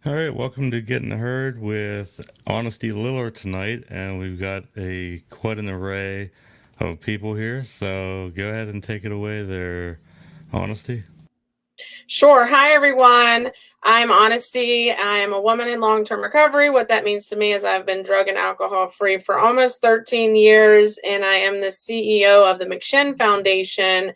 All right, welcome to Getting Heard with Honesty Liller tonight, and we've got a quite an array of people here. So go ahead and take it away there, Honesty. Sure. Hi, everyone. I'm Honesty. I am a woman in long term recovery. What that means to me is I've been drug and alcohol free for almost 13 years, and I am the CEO of the McShin Foundation.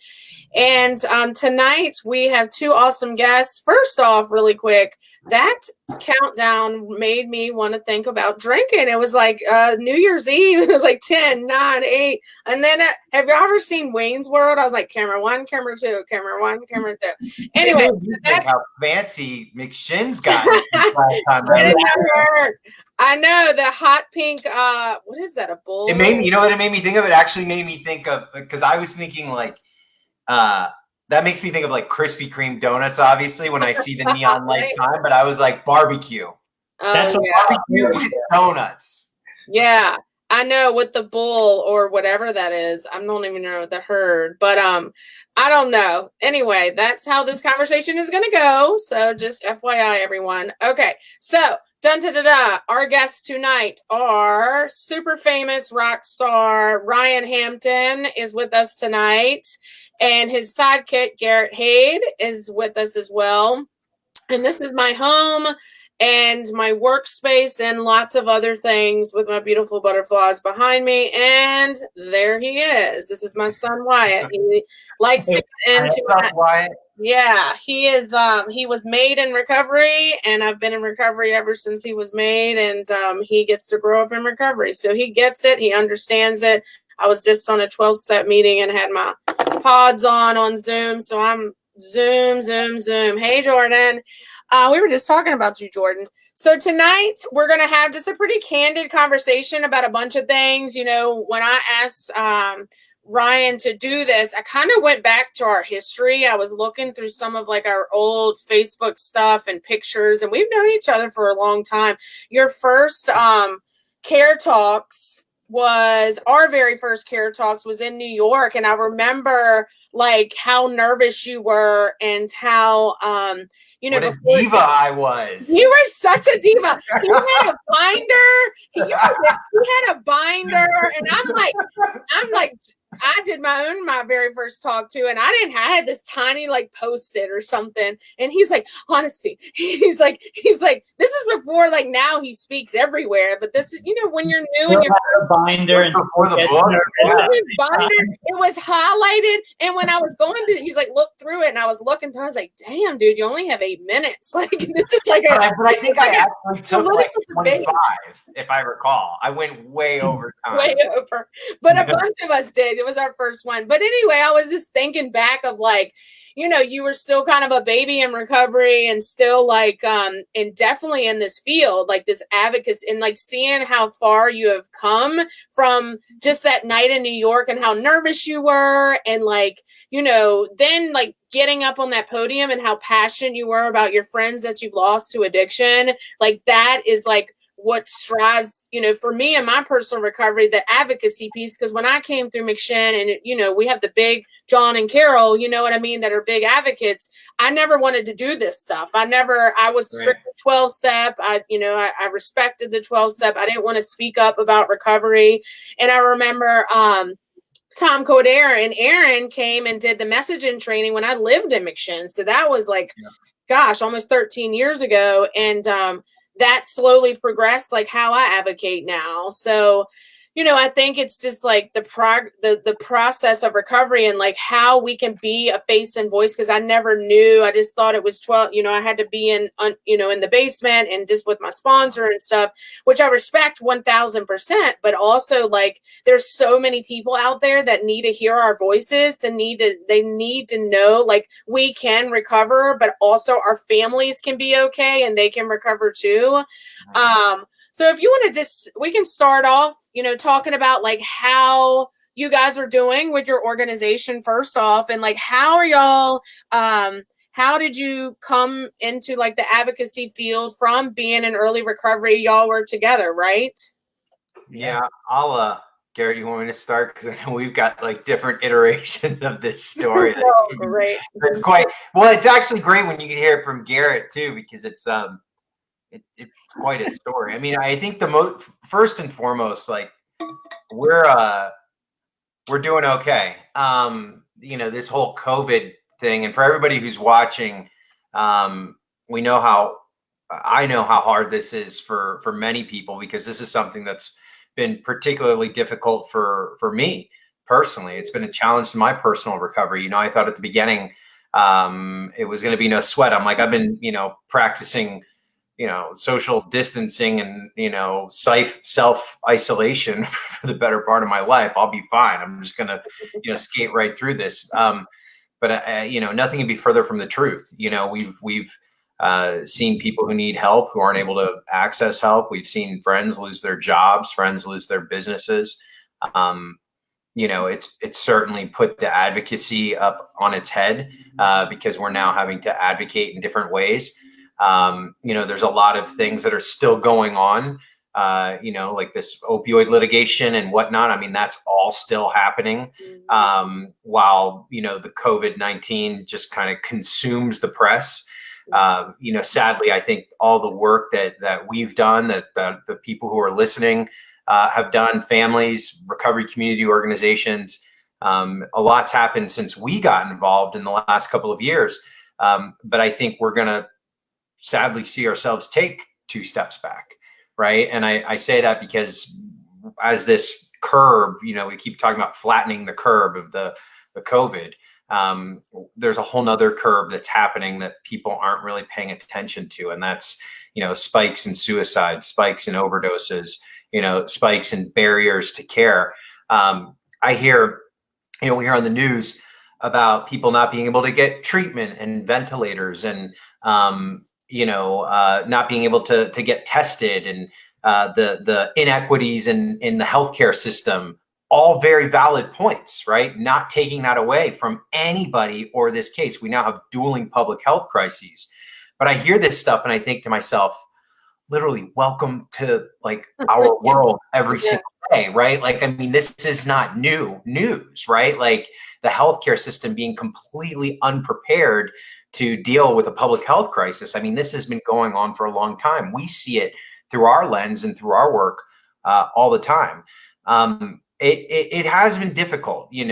And tonight we have two awesome guests. First off, really quick, that countdown made me want to think about drinking. It was like New Year's Eve. It was like 10, 9, 8. And then have you ever seen Wayne's World? I was like, camera one, camera two, camera one, camera two. It Anyway, made me think how fancy McShin's gotten last time. I know the hot pink. What is that? A bull? It made me. You know what it made me think of? It actually made me think of, because I was thinking like, that makes me think of like Krispy Kreme donuts. Obviously, when I see the neon light sign, but I was like barbecue. That's barbecue with donuts. Yeah, I know, with the bull or whatever that is. I don't even know the herd, but I don't know. Anyway, that's how this conversation is going to go. So just FYI, everyone. Okay, so dun da da da. Our guests tonight are super famous rock star Ryan Hampton is with us tonight, and his sidekick Garrett Hade is with us as well. And this is my home and my workspace and lots of other things with my beautiful butterflies behind me. And there he is. This is my son Wyatt. He likes to get into Wyatt. Yeah, he is. He was made in recovery, and I've been in recovery ever since he was made. And he gets to grow up in recovery, so he gets it. He understands it. I was just on a 12-step meeting and had my pods on Zoom, so I'm Zoom. Hey, Jordan. We were just talking about you, Jordan. So tonight we're going to have just a pretty candid conversation about a bunch of things. You know, when I asked Ryan to do this, I kind of went back to our history. I was looking through some of like our old Facebook stuff and pictures, and we've known each other for a long time. Your first Care Talks was our very first Care Talks was in New York, and I remember like how nervous you were and how you know, what a diva I was. You were such a diva. He had a binder. He had a binder, and I'm like, I did my very first talk too, and I had this tiny like Post-it or something, and he's like, Honesty. He's like, this is before like now he speaks everywhere, but this is, you know, when you're new and you're a binder and before the book. It was highlighted, and when I was going through, he's like, look through it, and I was looking through. I was like, damn, dude, you only have 8 minutes. Like this is like but I think I actually took like 25, if I recall. I went way over time. Way over, but a bunch of us did. It was our first one. But anyway, I was just thinking back of like, you know, you were still kind of a baby in recovery and still like and definitely in this field, like this advocacy, and like seeing how far you have come from just that night in New York and how nervous you were, and like, you know, then like getting up on that podium and how passionate you were about your friends that you've lost to addiction. Like that is like what strives, you know, for me in my personal recovery, the advocacy piece. Because when I came through McShin, and you know, we have the big John and Carol, you know what I mean, that are big advocates. I never wanted to do this stuff. I was strictly 12-step. I respected the 12-step. I didn't want to speak up about recovery. And I remember Tom Coder and Aaron came and did the messaging training when I lived in McShin. So that was like, gosh, almost 13 years ago. And that slowly progressed like how I advocate now. So, you know, I think it's just like the process of recovery and like how we can be a face and voice. Cause I never knew, I just thought it was 12, you know, I had to be in the basement and just with my sponsor and stuff, which I respect 1000%, but also like, there's so many people out there that need to hear our voices, they need to know, like we can recover, but also our families can be okay and they can recover too. So if you want to we can start off, you know, talking about like how you guys are doing with your organization first off, and like how are y'all, how did you come into like the advocacy field from being in early recovery? Y'all were together, right? Yeah, I'll Garrett, you want me to start? Because I know we've got like different iterations of this story. Oh, great. It's quite well. It's actually great when you can hear it from Garrett too, because it's it's quite a story. I mean, I think first and foremost, like we're doing okay. This whole COVID thing, and for everybody who's watching, we know I know how hard this is for many people, because this is something that's been particularly difficult for me personally. It's been a challenge to my personal recovery. I thought at the beginning it was going to be no sweat. I'm like, I've been practicing social distancing and self-isolation for the better part of my life. I'll be fine. I'm just gonna skate right through this. But nothing can be further from the truth. We've seen people who need help who aren't able to access help. We've seen friends lose their jobs, friends lose their businesses. It's certainly put the advocacy up on its head, because we're now having to advocate in different ways. There's a lot of things that are still going on, like this opioid litigation and whatnot. I mean, that's all still happening, while, the COVID-19 just kind of consumes the press. Sadly, I think all the work that we've done, that the people who are listening have done, families, recovery community organizations, a lot's happened since we got involved in the last couple of years. But I think we're going to sadly see ourselves take 2 steps back. Right. And I say that because as this curve, we keep talking about flattening the curve of the COVID. There's a whole nother curve that's happening that people aren't really paying attention to. And that's, spikes in suicide, spikes in overdoses, spikes in barriers to care. I hear, we hear on the news about people not being able to get treatment and ventilators, and not being able to get tested, and the inequities in the healthcare system. All very valid points, right? Not taking that away from anybody or this case. We now have dueling public health crises. But I hear this stuff and I think to myself, literally, welcome to like our world every single day, right? Like, I mean, this is not new news, right? Like the healthcare system being completely unprepared to deal with a public health crisis. I mean, this has been going on for a long time. We see it through our lens and through our work all the time. It has been difficult, it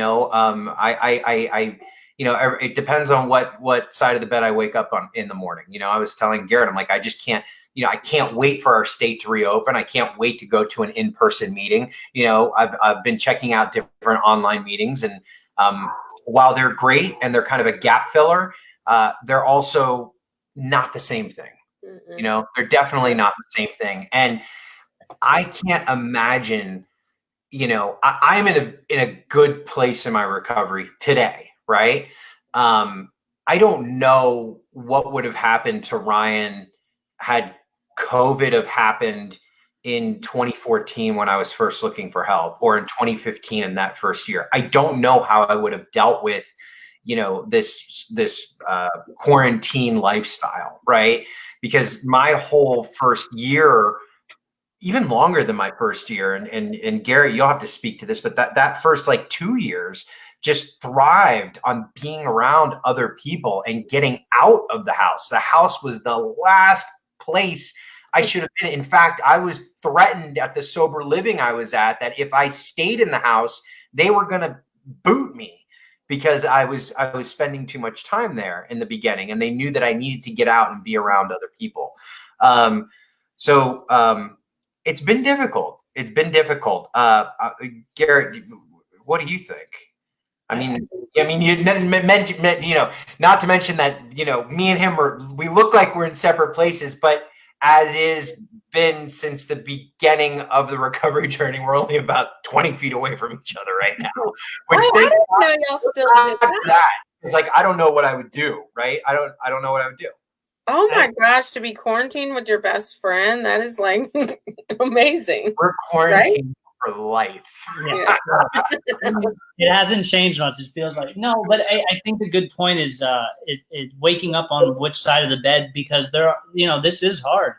depends on what side of the bed I wake up on in the morning. I was telling Garrett, I'm like, I just can't, I can't wait for our state to reopen. I can't wait to go to an in-person meeting. I've been checking out different online meetings, and while they're great and they're kind of a gap filler, they're also not the same thing. They're definitely not the same thing. And I can't imagine, I'm in a good place in my recovery today, right? I don't know what would have happened to Ryan had COVID have happened in 2014 when I was first looking for help, or in 2015 in that first year. I don't know how I would have dealt with, this quarantine lifestyle, right? Because my whole first year, even longer than my first year, and Garrett, you'll have to speak to this, but that first like 2 years just thrived on being around other people and getting out of the house. The house was the last place I should have been. In fact, I was threatened at the sober living I was at that if I stayed in the house, they were going to boot me, because I was spending too much time there in the beginning, and they knew that I needed to get out and be around other people. It's been difficult. It's been difficult. Garrett, what do you think? I mean, you mentioned, not to mention that, me and him we look like we're in separate places, but as is been since the beginning of the recovery journey, we're only about 20 feet away from each other right now. Which I didn't know y'all still did that. It's like, I don't know what I would do, right? I don't know what I would do. Oh my gosh, to be quarantined with your best friend, that is like amazing. We're quarantined for life. Yeah. It hasn't changed much. It feels like no, but I think the good point is it waking up on which side of the bed, because there are, this is hard.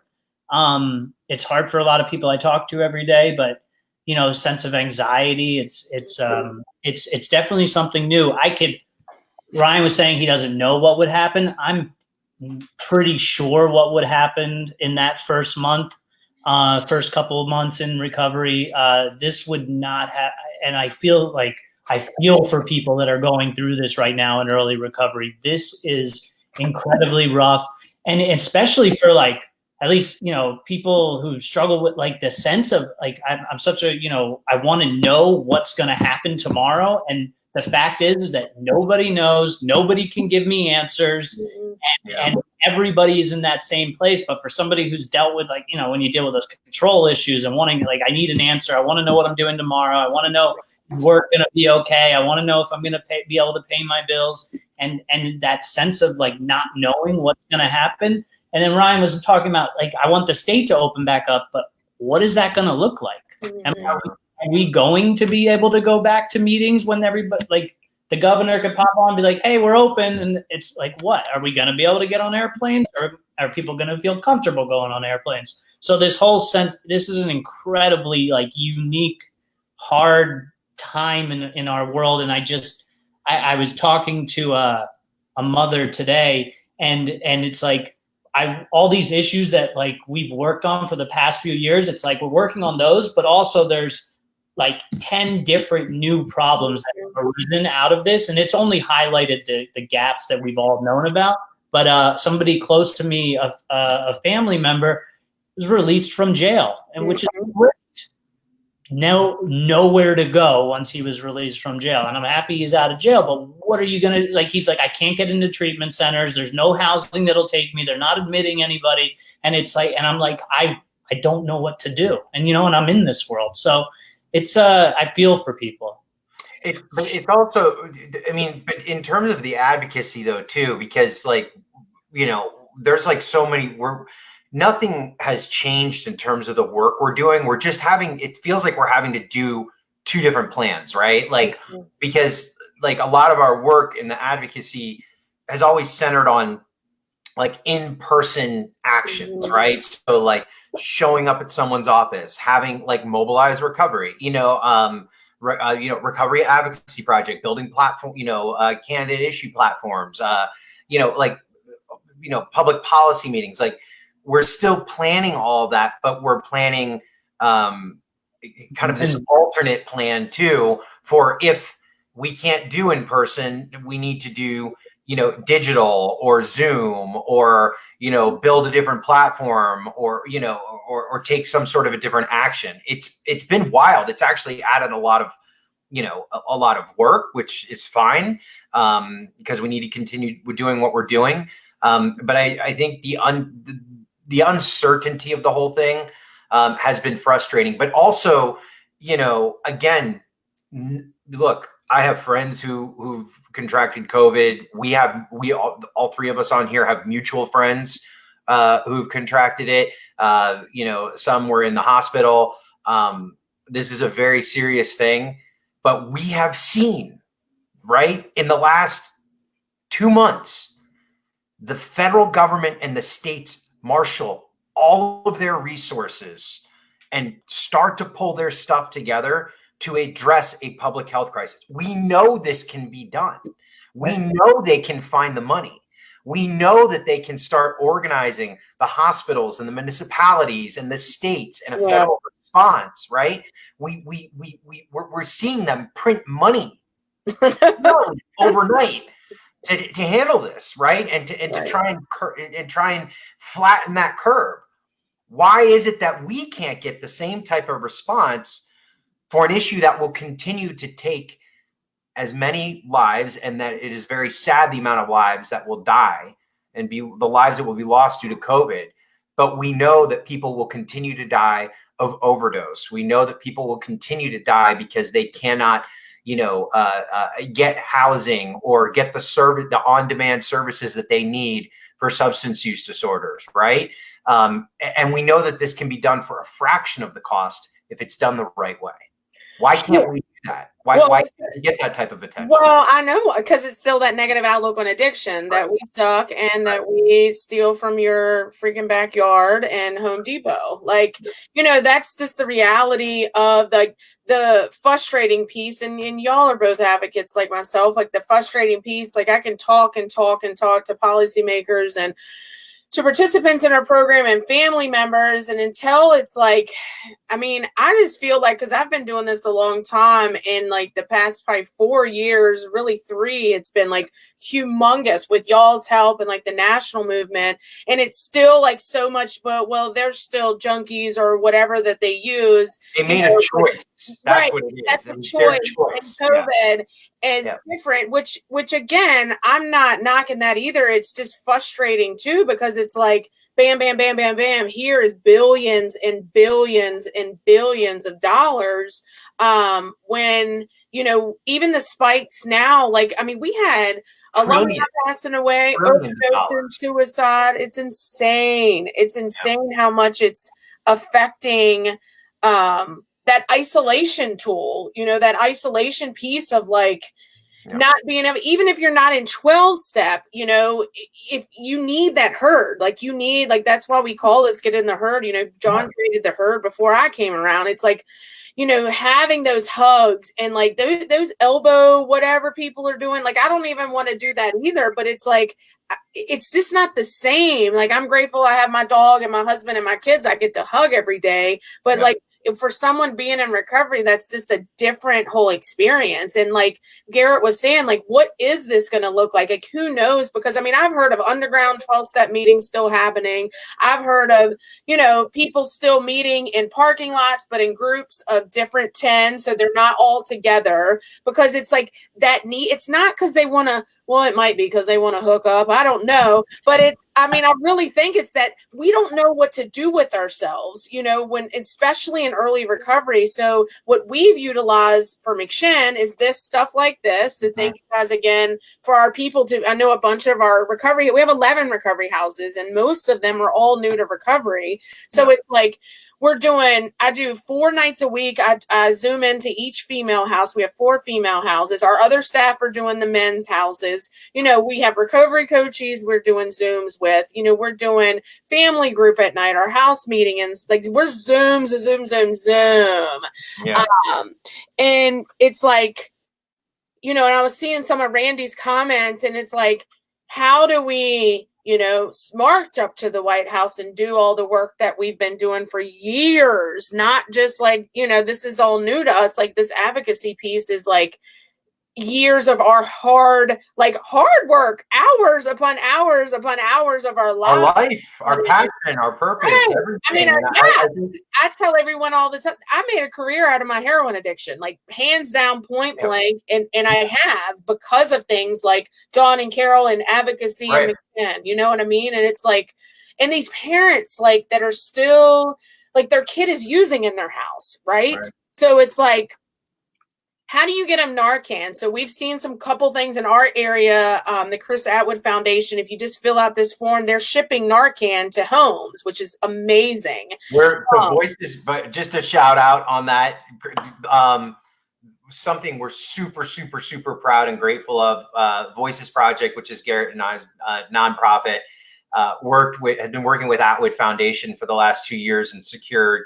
It's hard for a lot of people I talk to every day, but sense of anxiety, it's definitely something new. Ryan was saying he doesn't know what would happen. I'm pretty sure what would happen in that first month, first couple of months in recovery. This would not have, and I feel for people that are going through this right now in early recovery. This is incredibly rough, and especially for like, at least, you know, people who struggle with like the sense of like, I'm such a, you know, I want to know what's going to happen tomorrow. And the fact is that nobody knows, nobody can give me answers, and everybody's in that same place. But for somebody who's dealt with, like, you know, when you deal with those control issues and wanting, like, I need an answer. I want to know what I'm doing tomorrow. I want to know if work going to be okay. I want to know if I'm going to be able to pay my bills, and that sense of like not knowing what's going to happen. And then Ryan was talking about, like, I want the state to open back up, but what is that going to look like? Are we going to be able to go back to meetings when everybody, like, the governor could pop on and be like, hey, we're open? And it's like, what? Are we going to be able to get on airplanes? Or are people going to feel comfortable going on airplanes? So this whole sense, this is an incredibly, like, unique, hard time in our world. And I was talking to a mother today, and it's like, all these issues that like we've worked on for the past few years, it's like we're working on those, but also there's like 10 different new problems that have arisen out of this. And it's only highlighted the gaps that we've all known about. But somebody close to me, a family member, was released from jail, and which is great. Nowhere to go once he was released from jail. And I'm happy he's out of jail, but what are you going to, like, he's like, I can't get into treatment centers. There's no housing that'll take me. They're not admitting anybody. And it's like, and I'm like, I don't know what to do. And, you know, and I'm in this world. So it's, I feel for people. But it's also, I mean, but in terms of the advocacy though, too, because like, you know, there's like so many, nothing has changed in terms of the work we're doing. We're just it feels like we're having to do two different plans, right? Like, because like a lot of our work in the advocacy has always centered on like in-person actions, right? So like showing up at someone's office, having like mobilized recovery, recovery advocacy project, building platform, candidate issue platforms, public policy meetings. Like, we're still planning all of that, but we're planning kind of this alternate plan too, for if we can't do in person, we need to do, digital or Zoom, or, build a different platform, or, or take some sort of a different action. It's been wild. It's actually added a lot of, a lot of work, which is fine, because we need to continue doing what we're doing. But I think the uncertainty of the whole thing has been frustrating. But also, again, look, I have friends who've contracted COVID. We all three of us on here have mutual friends who've contracted it. Some were in the hospital. This is a very serious thing. But we have seen, right, in the last 2 months, the federal government and the states marshal all of their resources and start to pull their stuff together to address a public health crisis. We know this can be done. We know they can find the money. We know that they can start organizing the hospitals and the municipalities and the states and a federal response, right? We're seeing them print money overnight to handle this, right? And to try and flatten that curve. Why is it that we can't get the same type of response for an issue that will continue to take as many lives, and that it is very sad the amount of lives that will die and be the lives that will be lost due to COVID? But we know that people will continue to die of overdose. We know that people will continue to die because they cannot get housing or get the on-demand services that they need for substance use disorders, right? And we know that this can be done for a fraction of the cost if it's done the right way. Why can't we do that? Well, Why can't you get that type of attention? Well, I know, because it's still that negative outlook on addiction that we suck and that we steal from your freaking backyard and Home Depot. Like, that's just the reality of the frustrating piece. And y'all are both advocates like myself, like the frustrating piece. Like I can talk and talk and talk to policymakers and to participants in our program and family members. And until it's like, I just feel like, because I've been doing this a long time, in like the past probably 4 years, really 3, it's been like humongous with y'all's help and like the national movement. And it's still like so much, but well, there's still junkies or whatever that they use. They made a choice. That's right, what it is. that's It a was their choice. And COVID is different, which again, I'm not knocking that either. It's just frustrating too, because it's like bam, bam, bam, bam, bam. Here is billions and billions and billions of dollars. When, even the spikes now, like, we had a lot passing away, overdose and suicide. It's insane. It's insane how much it's affecting that isolation tool, that isolation piece of like, not being able, even if you're not in 12-step, if you need that herd, like you need, like, that's why we call this get in the herd. John created the herd before I came around. It's like, having those hugs and like those elbow, whatever people are doing. Like, I don't even want to do that either, but it's like, it's just not the same. Like, I'm grateful I have my dog and my husband and my kids I get to hug every day. But like, for someone being in recovery, that's just a different whole experience. And like Garrett was saying, like, what is this going to look like? Like, who knows? Because I've heard of underground 12-step meetings still happening. I've heard of, people still meeting in parking lots, but in groups of different 10. So they're not all together, because it's like that need. It's not because they want to, well, it might be because they want to hook up. I don't know. But it's, I really think it's that we don't know what to do with ourselves, when, especially in early recovery. So what we've utilized for McShin is this stuff like this. So thank you guys again for our people I know a bunch of our recovery, we have 11 recovery houses, and most of them are all new to recovery. So it's like, I do 4 nights a week. I zoom into each female house. We have 4 female houses. Our other staff are doing the men's houses. We have recovery coaches we're doing Zooms with. We're doing family group at night, our house meeting, and like we're Zoom. Yeah. And it's like, and I was seeing some of Randy's comments, and it's like, how do we march up to the White House and do all the work that we've been doing for years? Not just like, this is all new to us. Like, this advocacy piece is like years of our hard work, hours upon hours upon hours of our life. Our life, our passion, our purpose, everything. I tell everyone all the time, I made a career out of my heroin addiction, like hands down, point blank. And I have, because of things like John and Carol and advocacy and McKen, you know what I mean? And it's like, and these parents like that are still like their kid is using in their house. Right. So it's like, how do you get them Narcan? So we've seen some couple things in our area. The Chris Atwood Foundation, if you just fill out this form, they're shipping Narcan to homes, which is amazing. We're the Voices, but just a shout out on that. Something we're super, super, super proud and grateful of. Voices Project, which is Garrett and I's nonprofit, had been working with Atwood Foundation for the last 2 years and secured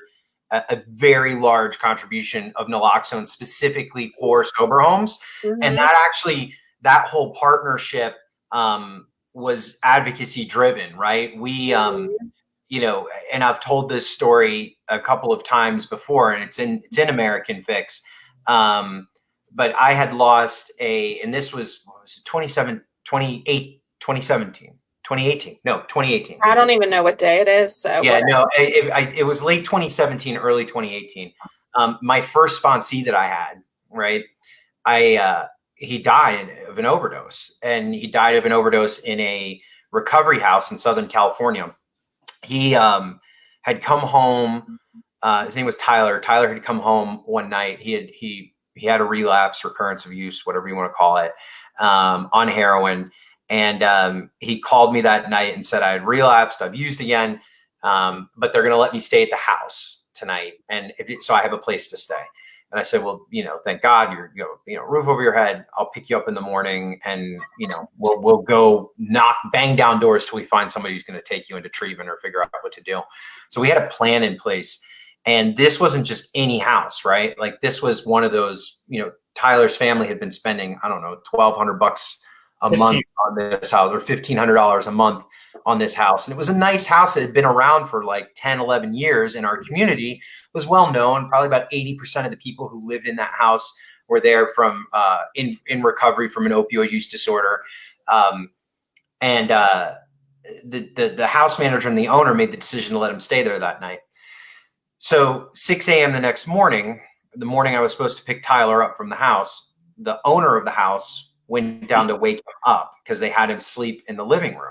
a very large contribution of naloxone specifically for sober homes. And that whole partnership was advocacy driven, right? We, and I've told this story a couple of times before, and it's in American Fix. But I had lost and this was 2017. I don't even know what day it is. So it was late 2017, early 2018. My first sponsee that I had, right? He died of an overdose, and he died of an overdose in a recovery house in Southern California. He had come home. His name was Tyler. Tyler had come home one night. He had a relapse, recurrence of use, whatever you want to call it, on heroin. And he called me that night and said I had relapsed. I've used again, but they're going to let me stay at the house tonight. And so I have a place to stay. And I said, well, thank God you're, roof over your head. I'll pick you up in the morning and, we'll go bang down doors till we find somebody who's going to take you into treatment or figure out what to do. So we had a plan in place. And this wasn't just any house, right? Like this was one of those, Tyler's family had been spending, I don't know, $1,200 a month on this house, or $1,500 a month on this house. And it was a nice house that had been around for like 10, 11 years in our community, was well known. Probably about 80% of the people who lived in that house were there from in recovery from an opioid use disorder. The house manager and the owner made the decision to let him stay there that night. So 6 a.m. the next morning, the morning I was supposed to pick Tyler up from the house, the owner of the house went down to wake him up because they had him sleep in the living room.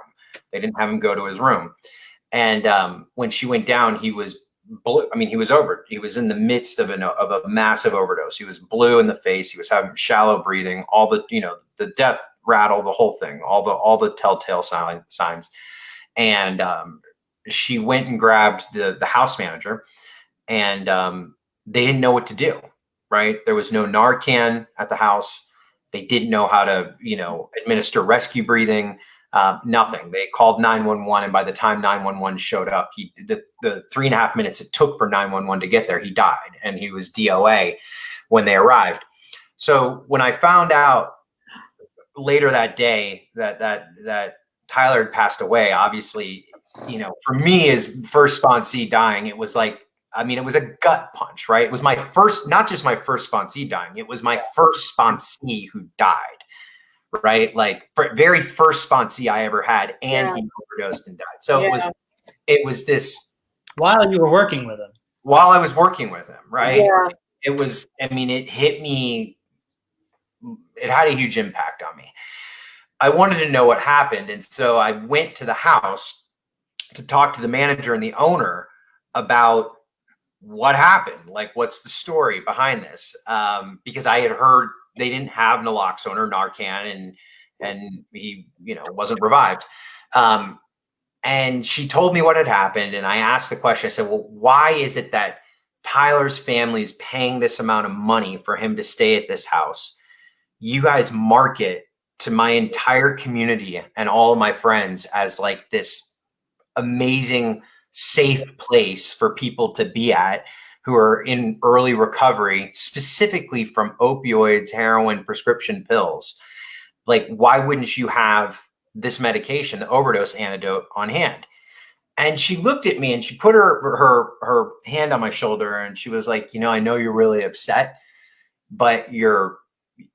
They didn't have him go to his room. And when she went down, he was blue. I mean, he was over. He was in the midst of a massive overdose. He was blue in the face. He was having shallow breathing, all the, the death rattle, the whole thing, all the telltale signs. And she went and grabbed the house manager, and they didn't know what to do, right? There was no Narcan at the house. They didn't know how to, administer rescue breathing. Nothing. They called 911, and by the time 911 showed up, the 3.5 minutes it took for 911 to get there, he died, and he was DOA when they arrived. So when I found out later that day that Tyler had passed away, obviously, for me as first sponsee dying, it was like, it was a gut punch, right? It was my first, not just my first sponsee dying, it was my first sponsee who died. Right, like very first sponsee I ever had, and he overdosed and died. So it was this while you were working with him. While I was working with him, right? Yeah. It was. It hit me. It had a huge impact on me. I wanted to know what happened, and so I went to the house to talk to the manager and the owner about what happened. Like, what's the story behind this? Because I had heard they didn't have naloxone or Narcan, and he, wasn't revived. And she told me what had happened. And I asked the question, I said, well, why is it that Tyler's family is paying this amount of money for him to stay at this house? You guys market to my entire community and all of my friends as like this amazing, safe place for people to be at who are in early recovery, specifically from opioids, heroin, prescription pills. Like, why wouldn't you have this medication, the overdose antidote, on hand? And she looked at me and she put her hand on my shoulder, and she was like, I know you're really upset, but you're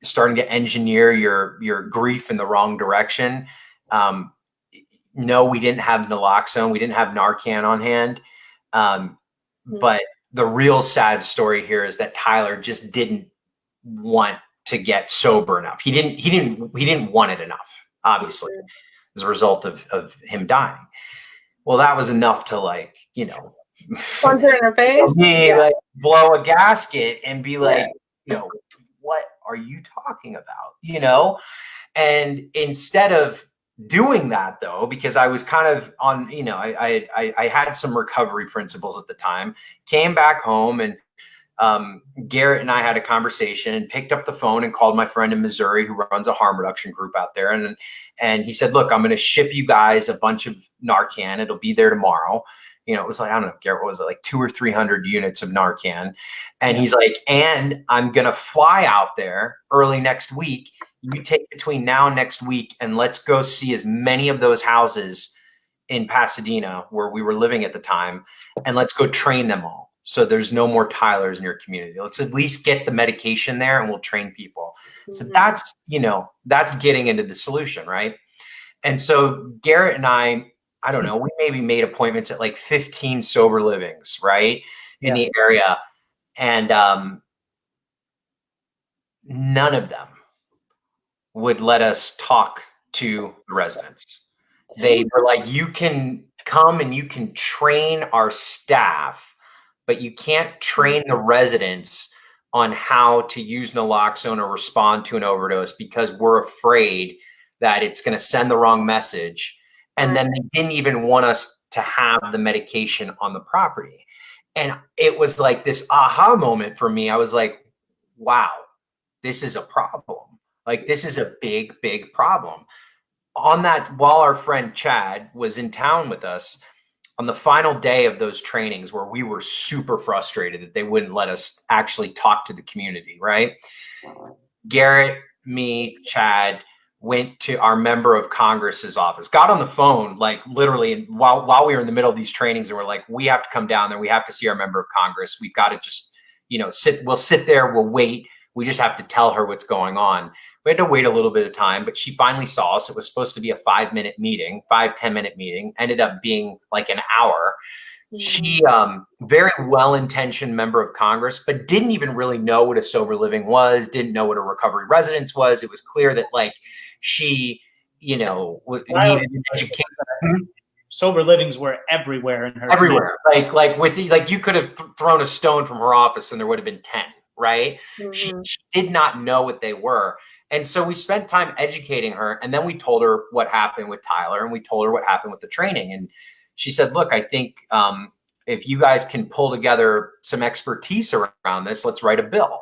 starting to engineer your grief in the wrong direction. No, we didn't have naloxone. We didn't have Narcan on hand. But the real sad story here is that Tyler just didn't want to get sober enough. He didn't want it enough, obviously, as a result of him dying. Well, that was enough to, like, punch her in her face, like blow a gasket and be like, what are you talking about? And instead of doing that, though, because I was kind of on, I had some recovery principles at the time, came back home, and Garrett and I had a conversation and picked up the phone and called my friend in Missouri who runs a harm reduction group out there. And he said, look, I'm going to ship you guys a bunch of Narcan. It'll be there tomorrow. It was like, I don't know, Garrett, what was it, like 200 or 300 units of Narcan. And he's like, and I'm going to fly out there early next week. You take between now and next week, and let's go see as many of those houses in Pasadena where we were living at the time, and let's go train them all. So there's no more Tylers in your community. Let's at least get the medication there, and we'll train people. So that's getting into the solution, right? And so Garrett and I don't know, we maybe made appointments at like 15 sober livings, right, in the area. And none of them would let us talk to the residents. They were like, you can come and you can train our staff, but you can't train the residents on how to use naloxone or respond to an overdose, because we're afraid that it's going to send the wrong message. And then they didn't even want us to have the medication on the property. And it was like this aha moment for me. I was like, wow, this is a problem. Like, this is a big, big problem. On that, while our friend Chad was in town with us, on the final day of those trainings where we were super frustrated that they wouldn't let us actually talk to the community, right? Garrett, me, Chad went to our member of Congress's office, got on the phone, like literally while we were in the middle of these trainings, and we're like, we have to come down there. We have to see our member of Congress. We've got to just, we'll sit there, we'll wait. We just have to tell her what's going on. We had to wait a little bit of time, but she finally saw us. It was supposed to be a 5-minute meeting, 10-minute meeting, ended up being like an hour. She, very well-intentioned member of Congress, but didn't even really know what a sober living was, didn't know what a recovery residence was. It was clear that like she, needed an education. Sober livings were everywhere in her everywhere. Like you could have thrown a stone from her office and there would have been 10, right? She did not know what they were. And so we spent time educating her, and then we told her what happened with Tyler, and we told her what happened with the training. And she said, look, I think if you guys can pull together some expertise around this, let's write a bill,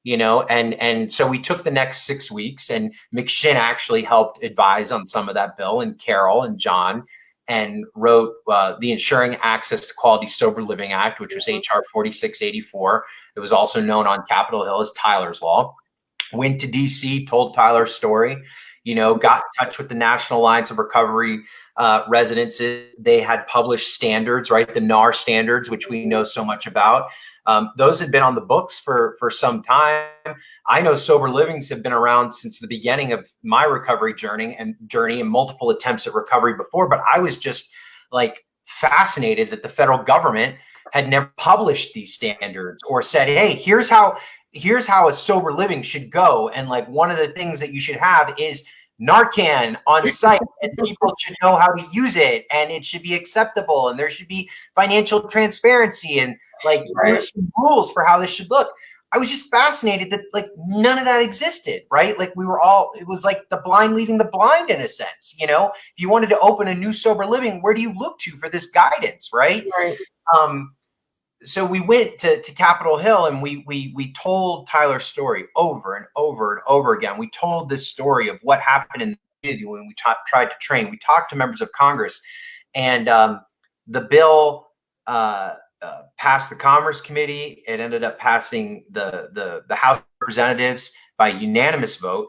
and so we took the next 6 weeks, and McShin actually helped advise on some of that bill, and Carol and John, and wrote the Ensuring Access to Quality Sober Living Act, which was HR 4684. It was also known on Capitol Hill as Tyler's Law. Went to DC, told Tyler's story, got in touch with the National Alliance of Recovery Residences. They had published standards, right? The NAR standards, which we know so much about. Those had been on the books for some time. I know sober livings have been around since the beginning of my recovery journey and multiple attempts at recovery before, but I was just like fascinated that the federal government had never published these standards or said, hey, here's how a sober living should go. And like, one of the things that you should have is Narcan on site, and people should know how to use it, and it should be acceptable, and there should be financial transparency, and like there's some rules for how this should look. I was just fascinated that like none of that existed, right? Like it was like the blind leading the blind in a sense, if you wanted to open a new sober living, where do you look to for this guidance, right? So we went to Capitol Hill, and we told Tyler's story over and over and over again. We told this story of what happened in the community when we tried to train. We talked to members of Congress, and the bill passed the Commerce Committee. It ended up passing the House of Representatives by unanimous vote.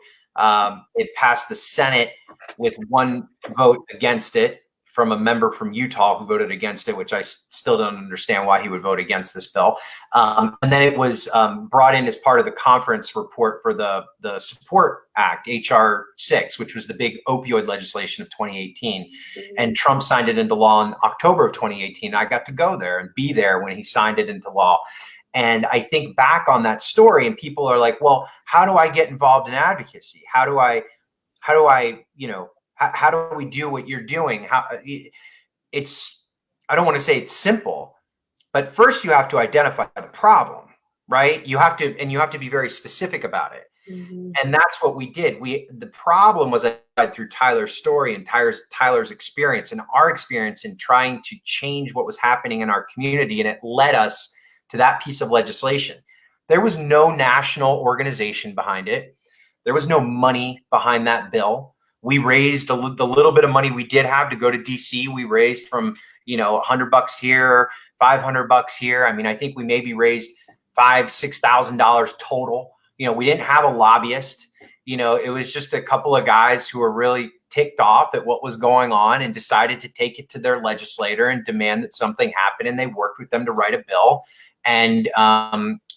It passed the Senate with one vote against it from a member from Utah who voted against it, which I still don't understand why he would vote against this bill. And then it was brought in as part of the conference report for the Support Act, HR 6, which was the big opioid legislation of 2018. And Trump signed it into law in October of 2018. I got to go there and be there when he signed it into law. And I think back on that story, and people are like, well, how do I get involved in advocacy? How do I how do we do what you're doing? I don't want to say it's simple, but first you have to identify the problem, right? You have to be very specific about it. And that's what we did. The problem was through Tyler's story and Tyler's experience and our experience in trying to change what was happening in our community. And it led us to that piece of legislation. There was no national organization behind it. There was no money behind that bill. We raised the little bit of money we did have to go to DC. We raised from, $100 here, $500 here. I mean, I think we maybe raised $5,000-$6,000 total. We didn't have a lobbyist. It was just a couple of guys who were really ticked off at what was going on and decided to take it to their legislator and demand that something happen. And they worked with them to write a bill. And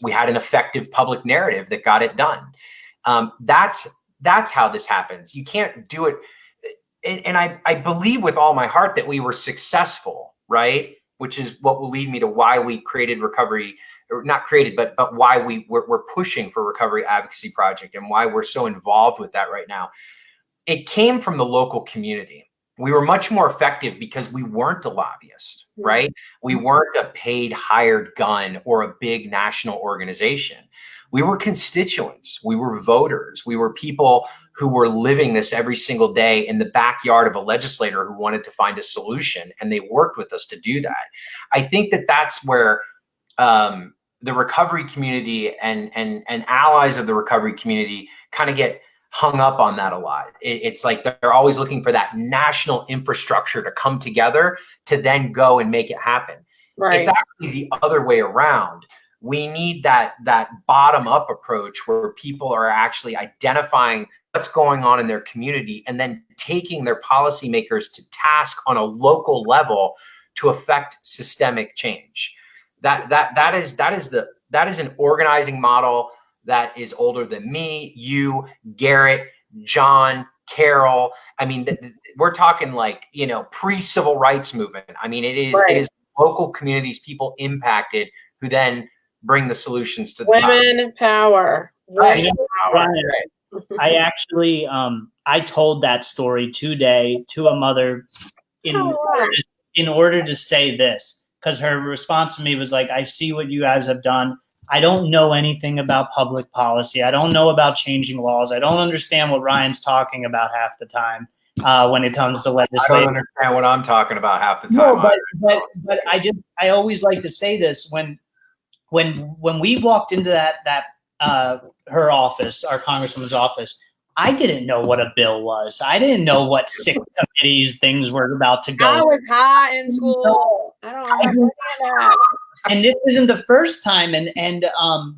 we had an effective public narrative that got it done. That's how this happens. You can't do it. And I believe with all my heart that we were successful, right? Which is what will lead me to why we created recovery, or not created, but why we're pushing for Recovery Advocacy Project and why we're so involved with that right now. It came from the local community. We were much more effective because we weren't a lobbyist, right? We weren't a paid hired gun or a big national organization. We were constituents. We were voters. We were people who were living this every single day in the backyard of a legislator who wanted to find a solution, and they worked with us to do that. I think that that's where the recovery community and allies of the recovery community kind of get hung up on that a lot. It's like they're always looking for that national infrastructure to come together to then go and make it happen. Right. It's actually the other way around. We need that bottom up approach where people are actually identifying what's going on in their community and then taking their policymakers to task on a local level to affect systemic change. That is an organizing model that is older than me, you, Garrett, John, Carol. I mean, we're talking like, you know, pre-civil rights movement. I mean, it is local communities, people impacted, who then bring the solutions to the women power. Right. Women power. I actually, I told that story today to a mother in order to say this, because her response to me was like, I see what you guys have done. I don't know anything about public policy. I don't know about changing laws. I don't understand what Ryan's talking about half the time when it comes to legislation. I don't understand what I'm talking about half the time. No, but I always like to say this when we walked into that her office, our congresswoman's office, I didn't know what a bill was. I didn't know what 6 committees things were about to go. I was high in school. I don't understand that. And this isn't the first time.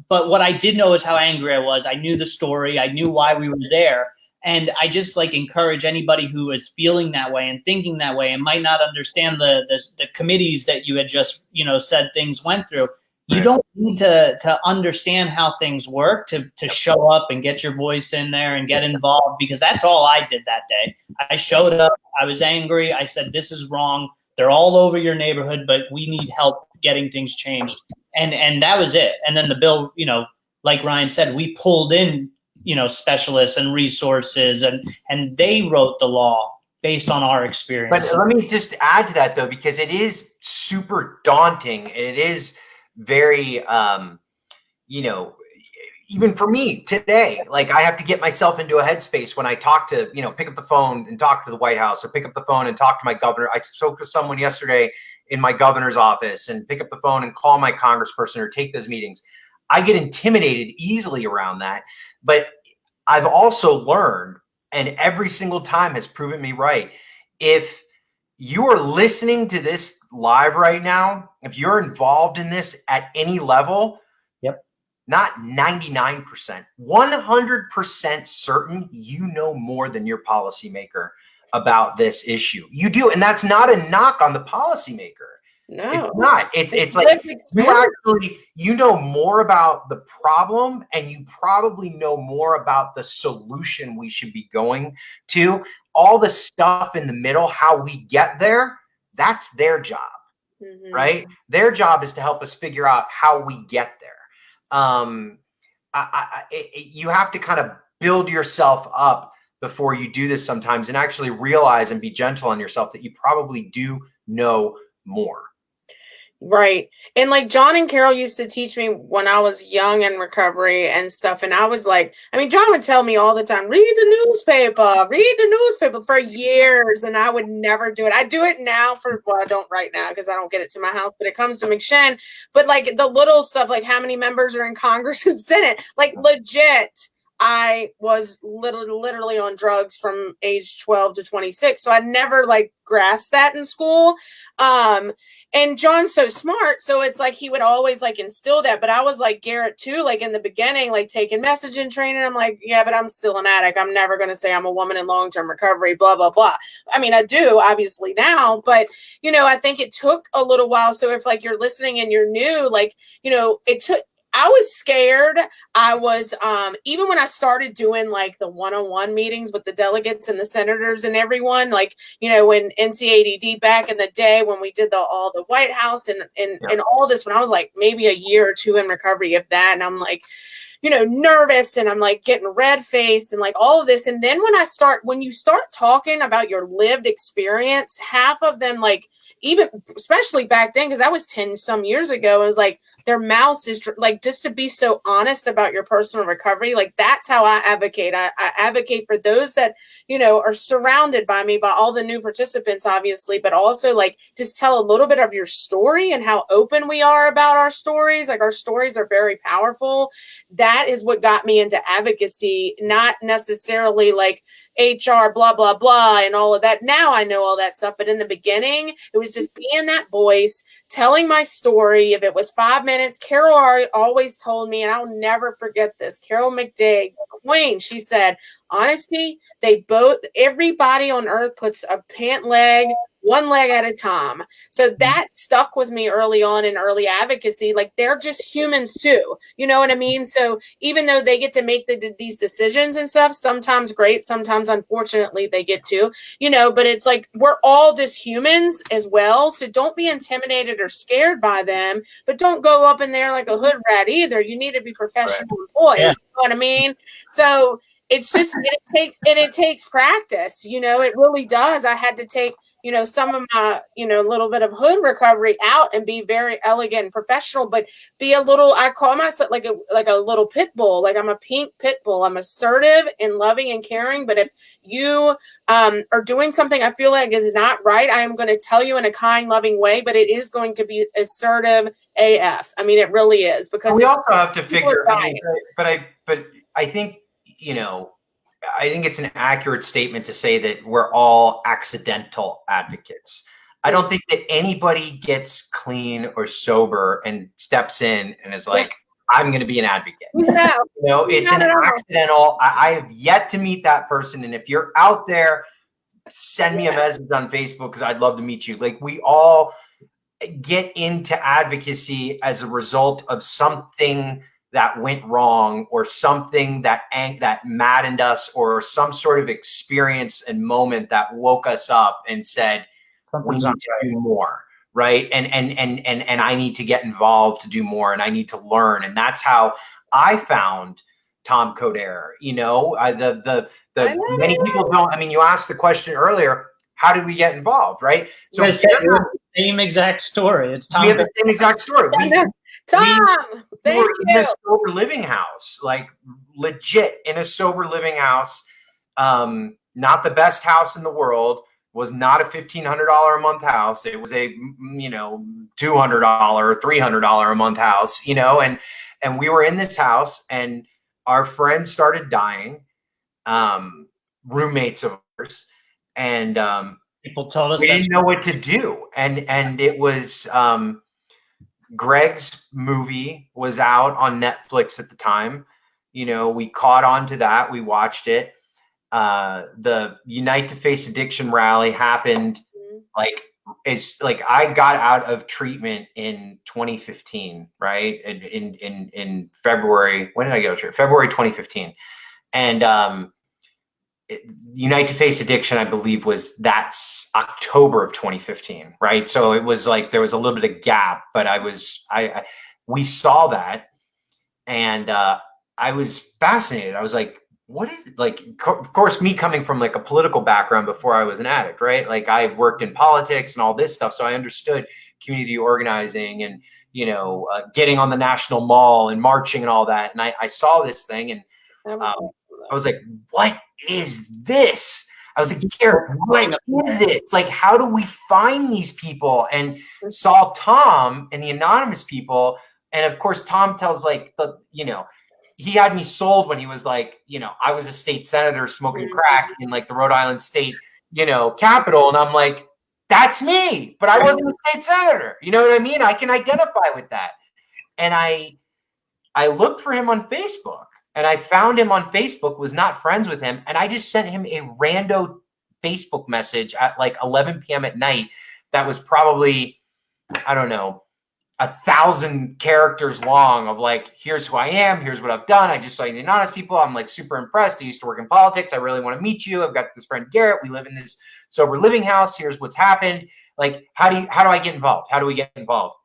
But what I did know is how angry I was. I knew the story. I knew why we were there. And I just like encourage anybody who is feeling that way and thinking that way and might not understand the committees that you had just, you know, said things went through. You don't need to understand how things work to show up and get your voice in there and get involved, because that's all I did that day. I showed up. I was angry. I said, this is wrong. They're all over your neighborhood, but we need help getting things changed. And that was it. And then the bill, you know, like Ryan said, we pulled in, you know, specialists and resources and they wrote the law based on our experience. But let me just add to that though, because it is super daunting. It is very, you know, even for me today, like I have to get myself into a headspace when I talk to, you know, pick up the phone and talk to the White House or pick up the phone and talk to my governor. I spoke to someone yesterday in my governor's office and pick up the phone and call my congressperson or take those meetings. I get intimidated easily around that. But I've also learned, and every single time has proven me right, if you are listening to this live right now, if you're involved in this at any level, not 99%, 100% certain you know more than your policymaker about this issue. You do. And that's not a knock on the policymaker. No, it's not. It's like you know more about the problem and you probably know more about the solution we should be going to. All the stuff in the middle, how we get there, that's their job, right? Their job is to help us figure out how we get there. You have to kind of build yourself up before you do this sometimes and actually realize and be gentle on yourself that you probably do know more. Right. And like John and Carol used to teach me when I was young in recovery and stuff. And I was like, I mean, John would tell me all the time, read the newspaper for years. And I would never do it. I do it now well, I don't right now because I don't get it to my house, but it comes to McShane. But like the little stuff, like how many members are in Congress and Senate, like legit. I was literally on drugs from age 12 to 26. So I never like grasped that in school. And John's so smart. So it's like, he would always like instill that. But I was like Garrett too, like in the beginning, like taking messaging training. I'm like, yeah, but I'm still an addict. I'm never going to say I'm a woman in long-term recovery, blah, blah, blah. I mean, I do obviously now, but you know, I think it took a little while. So if like you're listening and you're new, like, you know, I was scared. I was, even when I started doing like the one-on-one meetings with the delegates and the senators and everyone, like, you know, when NCADD back in the day, when we did all the White House and all this, when I was like maybe a year or two in recovery of that. And I'm like, you know, nervous and I'm like getting red faced and like all of this. And then when you start talking about your lived experience, half of them, like, even especially back then, because that was 10 some years ago, it was like, their mouths is like, just to be so honest about your personal recovery. Like, that's how I advocate. I advocate for those that, you know, are surrounded by me, by all the new participants, obviously, but also like just tell a little bit of your story and how open we are about our stories. Like, our stories are very powerful. That is what got me into advocacy, not necessarily like HR, blah, blah, blah, and all of that. Now I know all that stuff. But in the beginning, it was just being that voice, telling my story. If it was 5 minutes, Carol always told me, and I'll never forget this, Carol McDade, Queen, she said, honesty, everybody on earth puts a pant leg, one leg at a time. So that stuck with me early on in early advocacy. Like, they're just humans too. You know what I mean? So even though they get to make these decisions and stuff, sometimes great, sometimes unfortunately they get to, you know, but it's like, we're all just humans as well. So don't be intimidated or scared by them, but don't go up in there like a hood rat either. You need to be professional employees. Yeah. You know what I mean? So it's just, it takes practice, you know, it really does. I had to take, you know, some of my, you know, little bit of hood recovery out and be very elegant and professional, but be a little, I call myself like a little pit bull. Like, I'm a pink pit bull. I'm assertive and loving and caring. But if you are doing something I feel like is not right, I am going to tell you in a kind, loving way, but it is going to be assertive AF. I mean, it really is, because we also have to figure, but I think, you know, I think it's an accurate statement to say that we're all accidental advocates. I don't think that anybody gets clean or sober and steps in and is like, I'm going to be an advocate. No, you know, it's an accidental. I have yet to meet that person. And if you're out there, send me a message on Facebook, because I'd love to meet you. Like, we all get into advocacy as a result of something that went wrong, or something that maddened us, or some sort of experience and moment that woke us up and said, we need to do more, right? And I need to get involved to do more, and I need to learn. And that's how I found Tom Coderre. You know, many people don't. I mean, you asked the question earlier, how did we get involved, right? So we have the same exact story. It's Tom. We have the same exact story. Tom, we were in a sober living house, like legit in a sober living house. Not the best house in the world. Was not a $1,500 a month house. It was a, you know, $200, $300 a month house, you know, and we were in this house, and our friends started dying, roommates of ours, and people told us we didn't know what to do. And it was Greg's movie was out on Netflix at the time. You know, we caught on to that. We watched it. The Unite to Face Addiction rally happened like I got out of treatment in 2015, right? In February. When did I go to February 2015? And Unite to Face Addiction, I believe, that's October of 2015, right? So it was like there was a little bit of gap, but we saw that, and I was fascinated. I was like, what is it? Like, of course, me coming from like a political background before I was an addict, right? Like, I worked in politics and all this stuff, so I understood community organizing and, you know, getting on the National Mall and marching and all that. And I saw this thing, and I was like, what is this? I was like, Garrett, what is this? Like, how do we find these people? And saw Tom and the anonymous people. And of course, Tom tells like he had me sold when he was like, you know, I was a state senator smoking crack in like the Rhode Island state, you know, capital. And I'm like, that's me, but I wasn't a state senator. You know what I mean? I can identify with that. And I looked for him on Facebook, and I found him on Facebook, was not friends with him. And I just sent him a rando Facebook message at like 11 p.m. at night. That was probably, I don't know, 1,000 characters long of like, here's who I am. Here's what I've done. I just saw you, the anonymous people. I'm like super impressed. I used to work in politics. I really want to meet you. I've got this friend Garrett. We live in this sober living house. Here's what's happened. Like, how do I get involved? How do we get involved?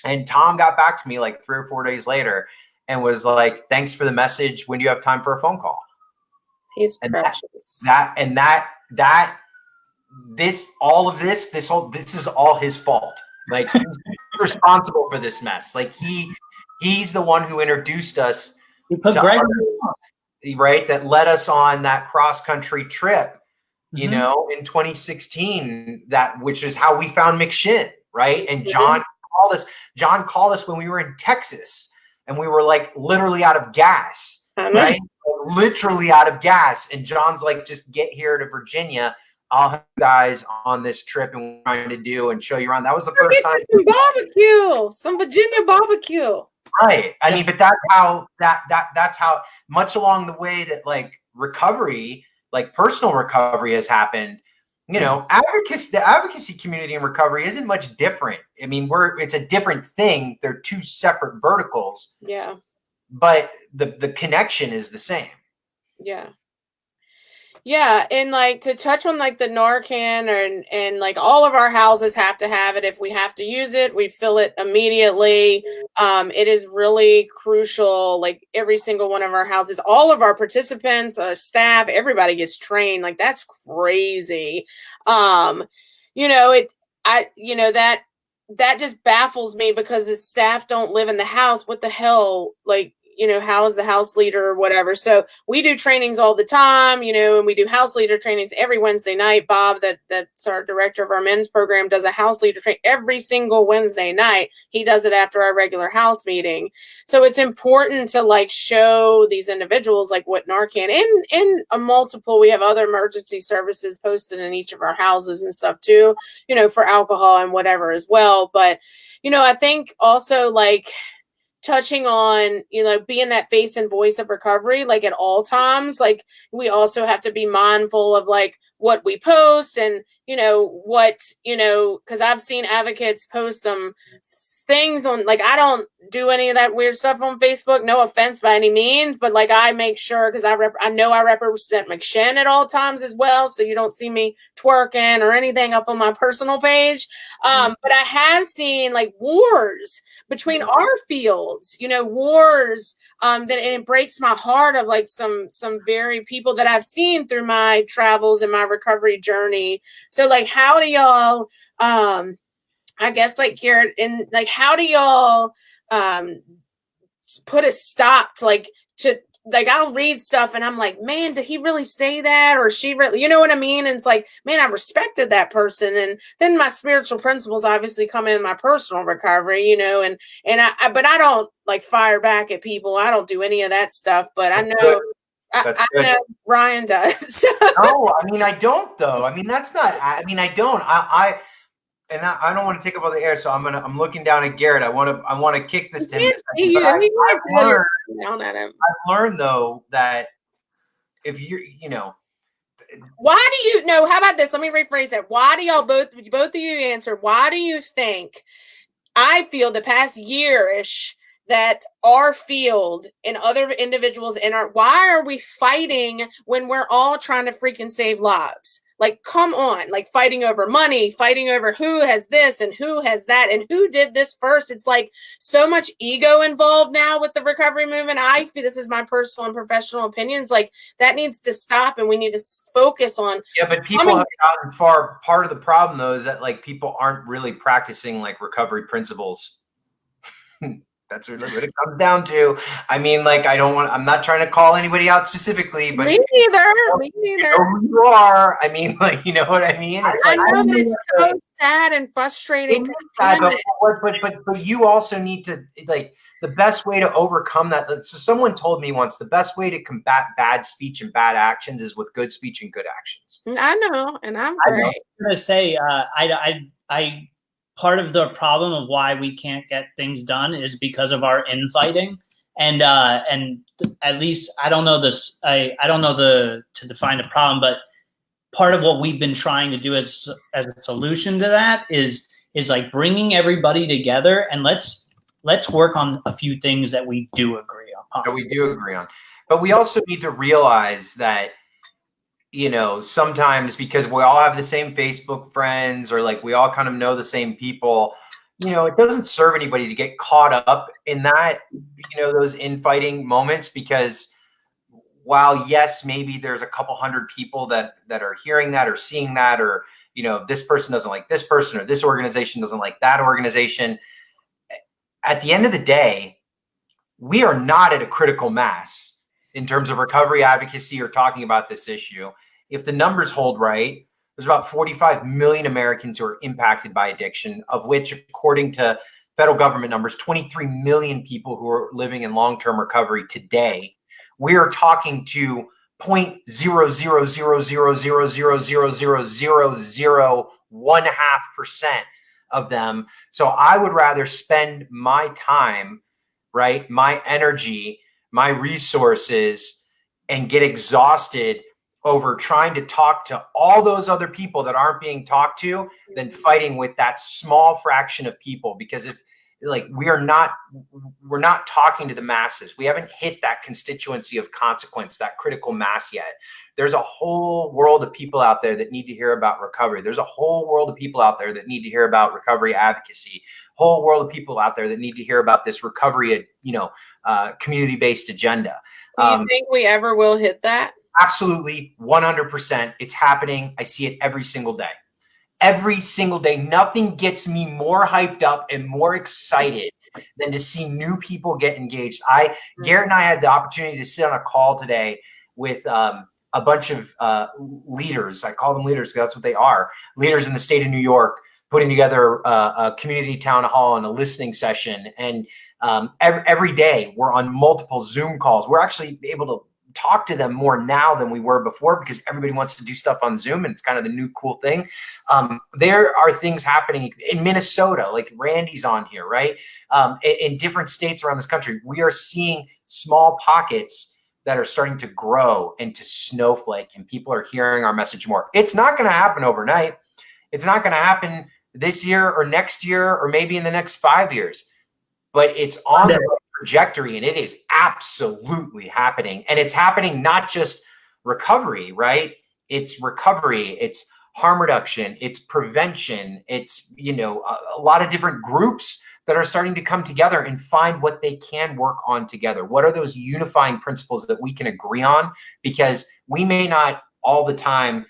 And Tom got back to me like 3 or 4 days later and was like, thanks for the message. When do you have time for a phone call? He's precious. This is all his fault. Like, responsible for this mess. Like he's the one who introduced us. He put Greg, right, that led us on that cross country trip, you know, in 2016. Which is how we found McShin, right? And John called us. John called us when we were in Texas, and we were like literally out of gas, right? Literally out of gas. And John's like, just get here to Virginia. I'll have you guys on this trip and we're trying to do and show you around. That was the first time. Some barbecue, some Virginia barbecue. Right. I mean, but that's how that's how much along the way that like recovery, like personal recovery has happened. You know, the advocacy community and recovery isn't much different. I mean, it's a different thing. They're two separate verticals. Yeah. But the connection is the same. Yeah. Yeah, and like to touch on like the Narcan and like all of our houses have to have it. If we have to use it, we fill it immediately. It is really crucial. Like every single one of our houses, all of our participants, staff, everybody gets trained. Like that's crazy. You know, that just baffles me because the staff don't live in the house. What the hell? Like, you know, how is the house leader or whatever? So we do trainings all the time, you know, and we do house leader trainings every Wednesday night. Bob, that's our director of our men's program, does a house leader training every single Wednesday night. He does it after our regular house meeting. So it's important to like show these individuals like what Narcan and a multiple, we have other emergency services posted in each of our houses and stuff too, you know, for alcohol and whatever as well. But, you know, I think also like, touching on, you know, being that face and voice of recovery, like at all times, like we also have to be mindful of like what we post and, you know, what, you know, because I've seen advocates post some things on, like, I don't do any of that weird stuff on Facebook, no offense by any means, but like I make sure, because I know I represent McShin at all times as well, so you don't see me twerking or anything up on my personal page. But I have seen like wars between our fields, you know, wars and it breaks my heart of like some very people that I've seen through my travels and my recovery journey. So like, how do y'all I guess like Garrett, and like, how do y'all put a stop to I'll read stuff and I'm like, man, did he really say that? Or she really, you know what I mean? And it's like, man, I respected that person. And then my spiritual principles obviously come in my personal recovery, you know, but I don't like fire back at people. I don't do any of that stuff, but I know, I know Ryan does. No, I mean, I don't though. I mean, that's not, I mean, I don't, I don't want to take up all the air, so I'm looking down at Garrett. I want to kick this to him. I've learned though that if you know, why do you know? How about this? Let me rephrase that. Why do y'all both of you answer? Why do you think I feel the past year-ish that our field and other individuals why are we fighting when we're all trying to freaking save lives? Like, come on, like fighting over money, fighting over who has this and who has that and who did this first. It's like so much ego involved now with the recovery movement. I feel, this is my personal and professional opinions, like that needs to stop and we need to focus on. Yeah, but people have gotten far. Part of the problem though is that like people aren't really practicing like recovery principles. That's what it comes down to. I mean, like, I'm not trying to call anybody out specifically, but me neither. You know who you are. I mean, like, you know what I mean? It's I know that it's so sad and frustrating. It's sad, but you also need to, like, the best way to overcome that. So someone told me once, the best way to combat bad speech and bad actions is with good speech and good actions. I know, and I'm great. I'm going to say, I part of the problem of why we can't get things done is because of our infighting. And at least I don't know this. I don't know to define the problem, but part of what we've been trying to do as a solution to that is like bringing everybody together and let's work on a few things that we do agree on. That we do agree on, but we also need to realize that, you know, sometimes because we all have the same Facebook friends or like we all kind of know the same people, you know, it doesn't serve anybody to get caught up in that, you know, those infighting moments, because while yes, maybe there's a couple hundred people that are hearing that or seeing that, or, you know, this person doesn't like this person or this organization doesn't like that organization. at the end of the day, we are not at a critical mass in terms of recovery advocacy or talking about this issue. If the numbers hold right, there's about 45 million Americans who are impacted by addiction, of which, according to federal government numbers, 23 million people who are living in long-term recovery today. We are talking to 0.000000000001.5% of them. So I would rather spend my time, right, my energy, my resources, and get exhausted over trying to talk to all those other people that aren't being talked to than fighting with that small fraction of people. Because if like we're not talking to the masses, we haven't hit that constituency of consequence, that critical mass yet. There's a whole world of people out there that need to hear about recovery. There's a whole world of people out there that need to hear about recovery advocacy. Whole world of people out there that need to hear about this recovery, community-based agenda. Do you think we ever will hit that? Absolutely, 100%. It's happening. I see it every single day. Every single day. Nothing gets me more hyped up and more excited than to see new people get engaged. Garrett and I had the opportunity to sit on a call today with a bunch of leaders. I call them leaders because that's what they are. Leaders in the state of New York, putting together a community town hall and a listening session. And every day we're on multiple Zoom calls. We're actually able to talk to them more now than we were before because everybody wants to do stuff on Zoom, and it's kind of the new cool thing. There are things happening in Minnesota, like Randy's on here, right? In different states around this country, we are seeing small pockets that are starting to grow and to snowflake, and people are hearing our message more. It's not going to happen overnight. It's not going to happen this year or next year or maybe in the next 5 years, but it's on the trajectory, and it is absolutely happening. And it's happening not just recovery, right? It's recovery, it's harm reduction, it's prevention, it's a lot of different groups that are starting to come together and find what they can work on together. What are those unifying principles that we can agree on? Because we may not all the time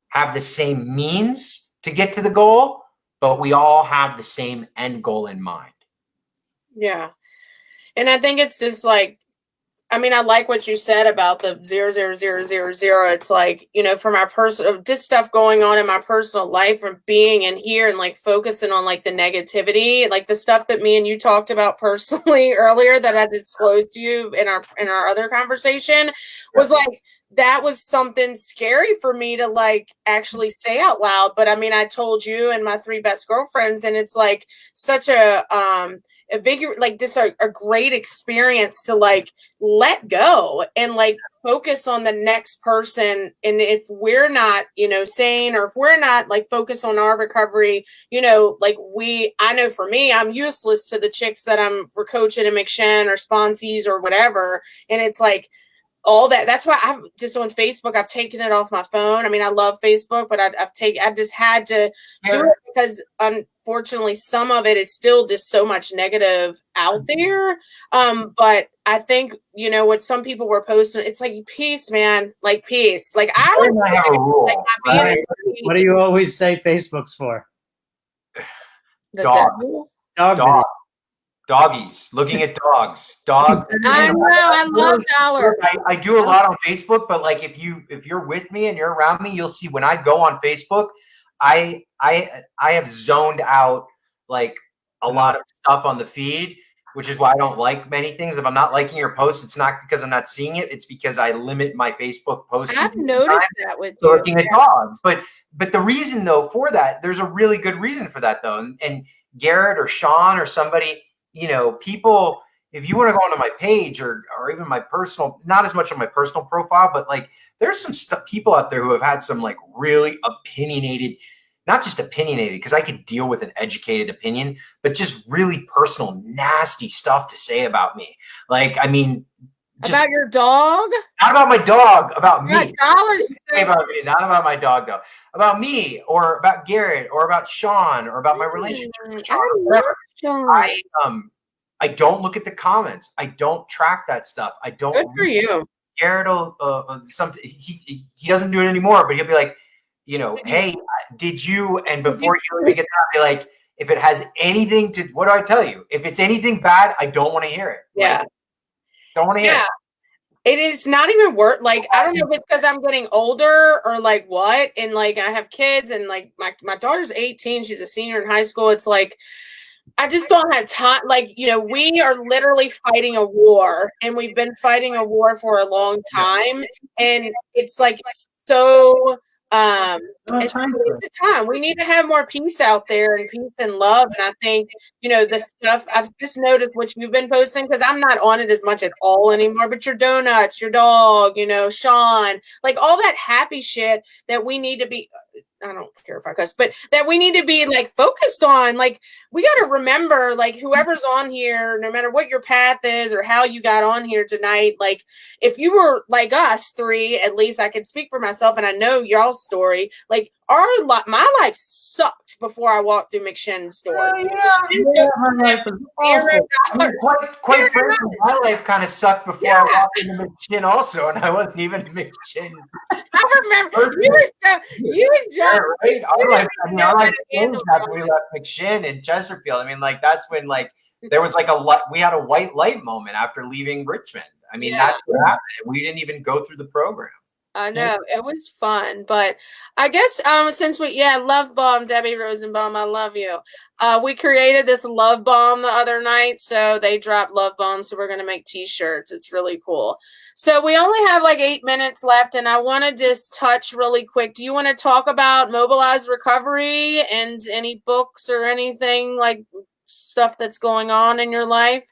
have the same means to get to the goal, but we all have the same end goal in mind. Yeah. And I think it's just like, I mean, I like what you said about the 0.00000. It's like, for my personal, just stuff going on in my personal life and being in here and like focusing on like the negativity, like the stuff that me and you talked about personally earlier that I disclosed to you in our other conversation was like, that was something scary for me to like actually say out loud. But I mean, I told you and my 3 best girlfriends, and it's like such a great experience to like let go and like focus on the next person. And if we're not, sane, or if we're not like focused on our recovery, I know for me, I'm useless to the chicks that I'm coaching in McShen or sponsees or whatever. And it's like, all that. That's why I've just on Facebook, I've taken it off my phone. I mean, I love Facebook, but I just had to do it because unfortunately some of it is still just so much negative out there. But I think, what some people were posting, it's like peace, man, like peace. Like I would have a rule. What do you always say Facebook's for? The devil? Dog. Doggies, looking at dogs. I know, I love Dollar. I do a lot on Facebook, but like if you're with me and you're around me, you'll see when I go on Facebook, I have zoned out like a lot of stuff on the feed, which is why I don't like many things. If I'm not liking your post, it's not because I'm not seeing it. It's because I limit my Facebook posts. I've noticed that with you. Looking at dogs. But the reason though for that, there's a really good reason for that though. And Garrett or Sean or somebody, people, if you want to go onto my page or even my personal, not as much on my personal profile, but like there's some people out there who have had some like really opinionated, not just opinionated, because I could deal with an educated opinion, but just really personal, nasty stuff to say about me. Like, I mean, about your dog? Not about my dog, about me. Say about me, not about my dog though. About me, or about Garrett, or about Sean, or about my relationship with Sean. I don't look at the comments. I don't track that stuff. I don't. Good for you. Garrett will something. He doesn't do it anymore, but he'll be like, hey, did you? And before you even get that, be like, if it has anything to, what do I tell you? If it's anything bad, I don't want to hear it. Yeah. Like, don't want to hear it. It is not even worth, like, I don't know if it's because I'm getting older or like what, and like I have kids, and like my daughter's 18, she's a senior in high school. It's like I just don't have time. Like, you know, we are literally fighting a war, and we've been fighting a war for a long time, and it's like so it's a time. We need to have more peace out there, and peace and love. And I think, you know, the stuff I've just noticed, which you've been posting, because I'm not on it as much at all anymore, but your donuts, your dog, you know, Sean, like all that happy shit that we need to be, I don't care if I cuss, but that we need to be like focused on. Like, we got to remember, like, whoever's on here, no matter what your path is or how you got on here tonight, like, if you were like us three, at least I can speak for myself, and I know y'all's story. Like, my life sucked before I walked through McShinn's store. Quite frankly, my life kind of sucked before I walked into McShinn also, and I wasn't even in McShinn. I remember you and John. Right? I like changed after we left McShinn in Chesterfield. I mean, like, that's when, like, there was like we had a white light moment after leaving Richmond. I mean, that's what happened. We didn't even go through the program. I know, it was fun, but I guess since love bomb, Debbie Rosenbaum, I love you. We created this love bomb the other night, so they dropped love bombs, so we're gonna make t-shirts. It's really cool. So we only have like 8 minutes left, and I want to just touch really quick. Do you want to talk about Mobilize Recovery and any books or anything, like stuff that's going on in your life?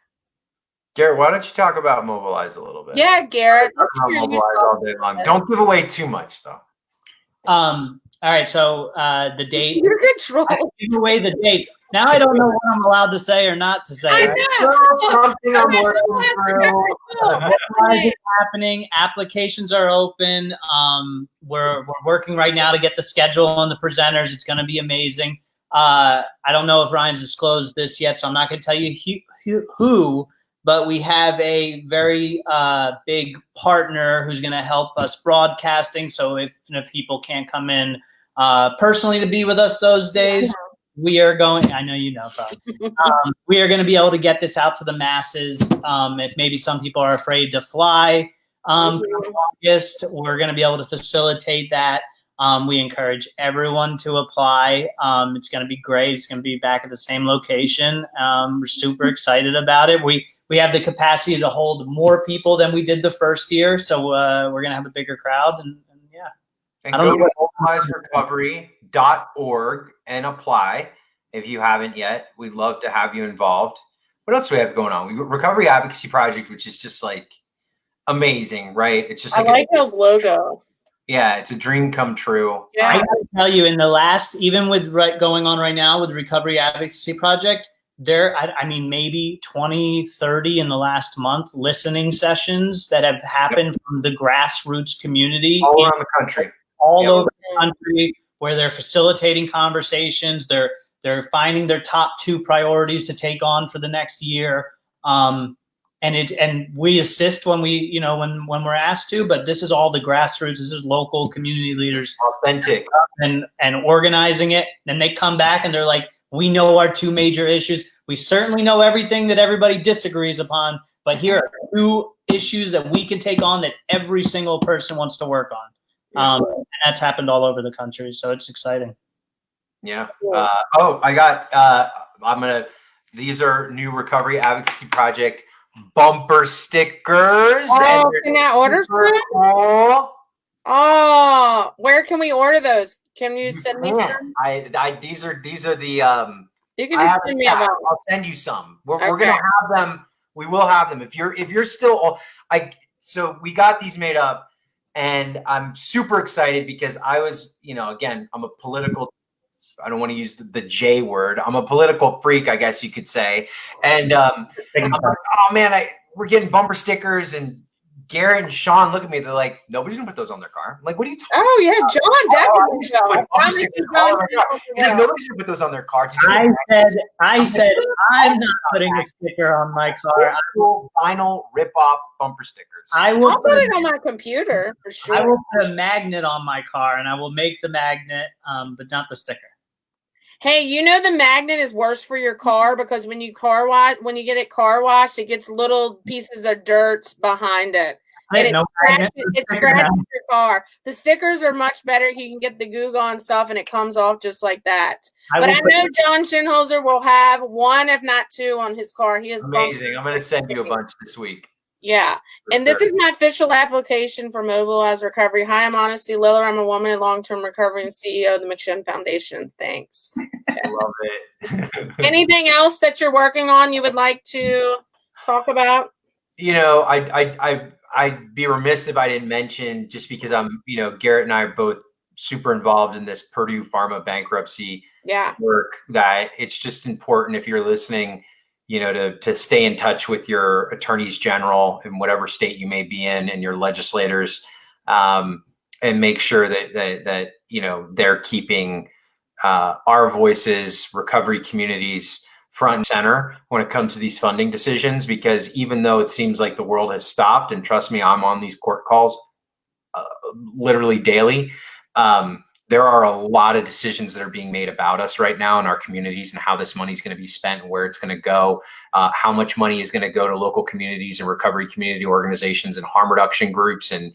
Garrett, why don't you talk about Mobilize a little bit? Yeah, Garrett. Mobilize all day long. Don't give away too much, though. All right, so the date. You're control. I give away the dates. Now I don't know what I'm allowed to say or not to say. Something I'm working through. It's happening. Applications are open. We're working right now to get the schedule on the presenters. It's going to be amazing. I don't know if Ryan's disclosed this yet, so I'm not going to tell you who. But we have a very big partner who's going to help us broadcasting. So if people can't come in personally to be with us those days, we are going. I know you know, probably. We are going to be able to get this out to the masses. If maybe some people are afraid to fly in August, we're going to be able to facilitate that. We encourage everyone to apply. It's going to be great. It's going to be back at the same location. We're super excited about it. We have the capacity to hold more people than we did the first year, so we're going to have a bigger crowd, and yeah. And go to mobilizerecovery.org and apply if you haven't yet. We'd love to have you involved. What else do we have going on? We got Recovery Advocacy Project, which is just like amazing, right? It's just like I like Hill's logo. Yeah, it's a dream come true. Yeah. I gotta tell you, in the last, even with going on right now with the Recovery Advocacy Project, I mean, maybe 20, 30 in the last month listening sessions that have happened from the grassroots community. All around the country. All over the country, where they're facilitating conversations. They're finding their top 2 priorities to take on for the next year. And we assist when when we're asked to, but this is all the grassroots. This is local community leaders, authentic, and organizing it. And they come back and they're like, we know our 2 major issues. We certainly know everything that everybody disagrees upon, but here are 2 issues that we can take on that every single person wants to work on. And that's happened all over the country, so it's exciting. Yeah. These are new Recovery Advocacy Project bumper stickers. Oh, can I order some? Oh, where can we order those? Can you send me some? These are the you can just send me a box. I'll send you some. We're gonna have them. We will have them. If you're still so we got these made up, and I'm super excited because I was, again, I'm a political, I don't want to use the J word. I'm a political freak, I guess you could say. And I'm like, oh man, we're getting bumper stickers, and Garrett and Sean look at me. They're like, nobody's gonna put those on their car. I'm like, what are you talking about? Oh yeah, John definitely. He's like, nobody's gonna put those on their car. I said, I'm not putting a sticker on my car. Vinyl rip-off bumper stickers. I'll put it on my computer for sure. I will put a magnet on my car, and I will make the magnet, but not the sticker. Hey, you know the magnet is worse for your car because when you get it car washed, it gets little pieces of dirt behind it. And it scratches your car. The stickers are much better. You can get the Goo Gone stuff and it comes off just like that. But I know John Schinholzer will have one, if not two, on his car. He is amazing. I'm going to send you a bunch this week. Yeah. And this is my official application for Mobilize Recovery. Hi, I'm Honesty Liller. I'm a woman in long-term recovery and CEO of the McShin Foundation. Thanks. I love it. Anything else that you're working on you would like to talk about? You know, I'd be remiss if I didn't mention, just because Garrett and I are both super involved in this Purdue Pharma bankruptcy work, that it's just important, if you're listening, to stay in touch with your attorneys general in whatever state you may be in, and your legislators, and make sure that they're keeping our voices, recovery communities, front and center when it comes to these funding decisions. Because even though it seems like the world has stopped, and trust me, I'm on these court calls literally daily, there are a lot of decisions that are being made about us right now in our communities, and how this money is going to be spent and where it's going to go, how much money is going to go to local communities and recovery community organizations and harm reduction groups and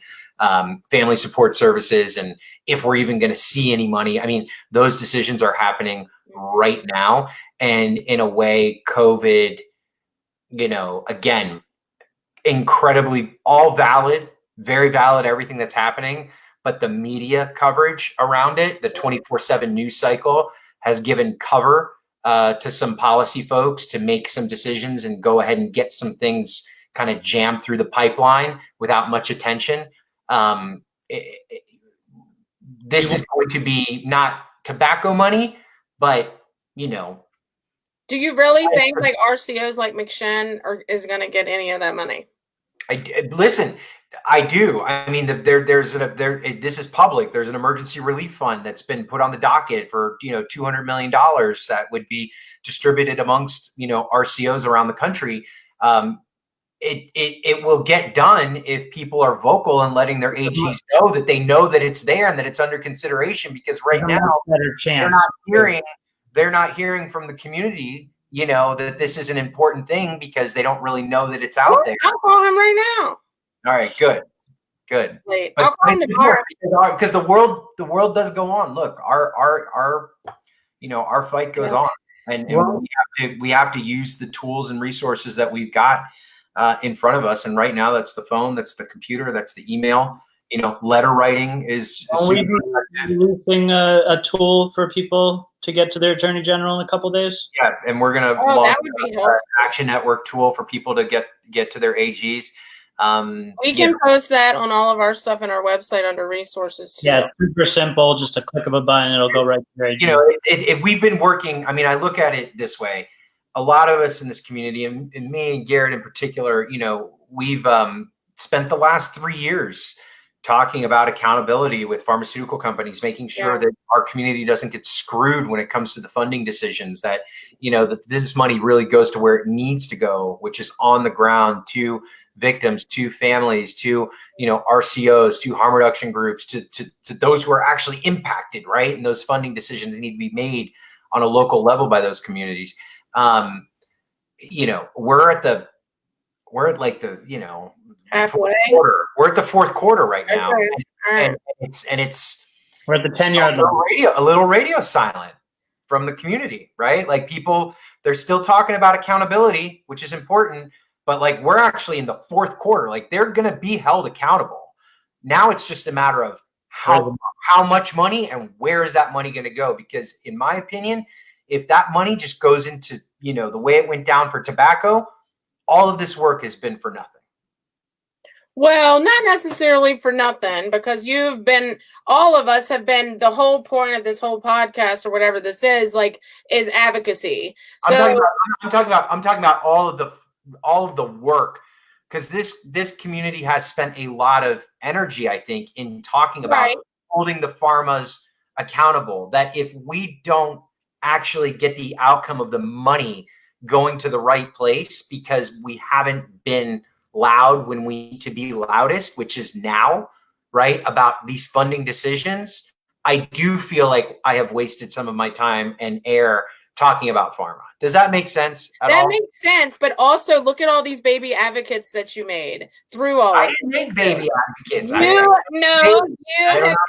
family support services, and if we're even going to see any money. I mean, those decisions are happening right now. And in a way, COVID, again, incredibly all valid, very valid, everything that's happening. But the media coverage around it, the 24/7 news cycle, has given cover to some policy folks to make some decisions and go ahead and get some things kind of jammed through the pipeline without much attention. This is going to be not tobacco money, but do you really think like RCOs like McShin is going to get any of that money? Listen, I do. I mean, this is public. There's an emergency relief fund that's been put on the docket for $200 million that would be distributed amongst RCOs around the country. It will get done if people are vocal and letting their AGs know that it's there and that it's under consideration. Because right now they're not hearing from the community, that this is an important thing, because they don't really know that it's out there. I'll call him right now. All right, good. Wait, I'll call him tomorrow. Because the world does go on. Look, our fight goes on, and we have to use the tools and resources that we've got in front of us. And right now, that's the phone, that's the computer, that's the email. Letter writing is. Are we releasing a tool for people to get to their attorney general in a couple of days? Yeah, and we're gonna launch an Action Network tool for people to get to their AGs. We can post that on all of our stuff in our website under resources too. Yeah, super simple. Just a click of a button, it'll go right to your AG. We've been working. I mean, I look at it this way. A lot of us in this community, and me and Garrett in particular, we've spent the last 3 years talking about accountability with pharmaceutical companies, making sure that our community doesn't get screwed when it comes to the funding decisions, that that this money really goes to where it needs to go, which is on the ground, to victims, to families, to RCOs, to harm reduction groups, to those who are actually impacted, right? And those funding decisions need to be made on a local level by those communities. We're at like the halfway. We're at the fourth quarter right now, and we're at the 10-yard line. A little radio silent from the community, right? Like, people, they're still talking about accountability, which is important, but like, we're actually in the fourth quarter. Like, they're going to be held accountable. Now it's just a matter of how much money and where is that money going to go? Because in my opinion, if that money just goes into the way it went down for tobacco, all of this work has been for nothing. Well, not necessarily for nothing, because all of us have been, the whole point of this whole podcast or whatever this is advocacy. So I'm talking about all of the work, because this community has spent a lot of energy, I think, in talking about holding the pharmas accountable, that if we don't actually get the outcome of the money going to the right place, because we haven't been loud when we need to be loudest, which is now, right, about these funding decisions, I do feel like I have wasted some of my time and air talking about pharma. Does that make sense at all? That makes sense, but also look at all these baby advocates that you made through all I of didn't make baby advocates. you have helped.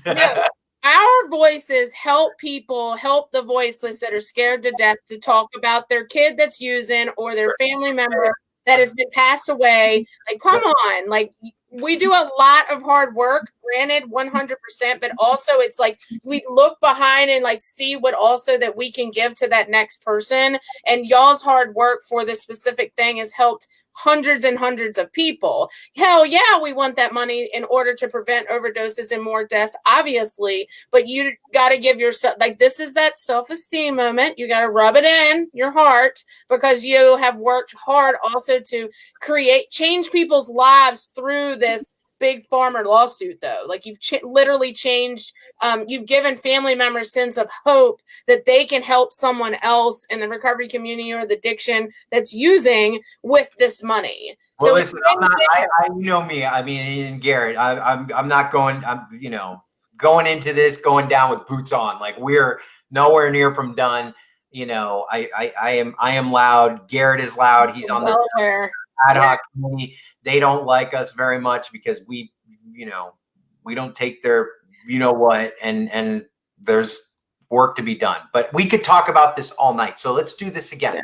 No, our voices help people, help the voiceless that are scared to death to talk about their kid that's using or their family member that has been passed away. Like, come on, like we do a lot of hard work, granted 100%, but also it's like we look behind and like see what also that we can give to that next person. And y'all's hard work for this specific thing has helped hundreds and hundreds of people. Hell yeah, we want that money in order to prevent overdoses and more deaths, obviously, but you got to give yourself, like, this is that self-esteem moment. You got to rub it in your heart because you have worked hard also to change people's lives through this big farmer lawsuit, though. Like, you've literally changed, you've given family members sense of hope that they can help someone else in the recovery community or the addiction that's using with this money. Well, So listen, you know me. I mean, and Garrett, I'm not going. I'm going into this going down with boots on. Like, we're nowhere near from done. I am loud. Garrett is loud. He's on the ad hoc committee. They don't like us very much because we don't take their what, and there's work to be done. But we could talk about this all night. So let's do this again.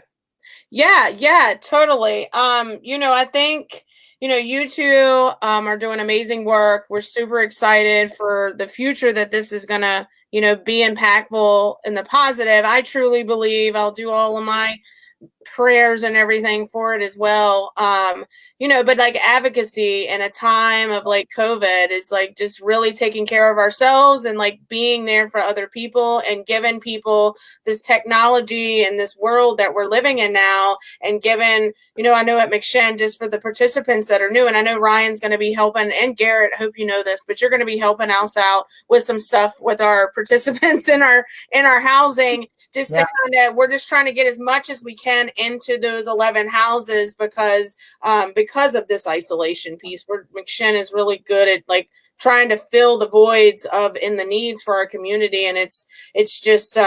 Yeah, totally. I think, you two are doing amazing work. We're super excited for the future that this is going to, be impactful in the positive. I truly believe I'll do all of my prayers and everything for it as well. But like advocacy in a time of like COVID is like just really taking care of ourselves and like being there for other people and giving people this technology and this world that we're living in now. And given, I know at McShin, just for the participants that are new, and I know Ryan's going to be helping, and Garrett, I hope you know this, but you're going to be helping us out with some stuff with our participants in our housing. Just to we're just trying to get as much as we can into those 11 houses because of this isolation piece. McShin is really good at like trying to fill the voids in the needs for our community, and it's just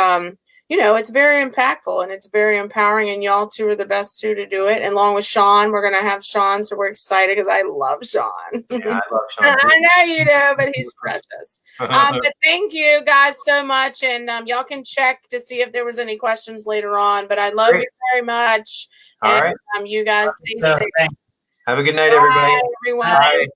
it's very impactful and it's very empowering. And y'all two are the best two to do it. And along with Sean, we're gonna have Sean, so we're excited because I love Sean. Yeah, I love Sean. I know you do, but he's precious. But thank you guys so much, and y'all can check to see if there was any questions later on. But I love you very much. All and, right. You guys stay safe. Have a good night, everybody. Bye, everyone. Bye.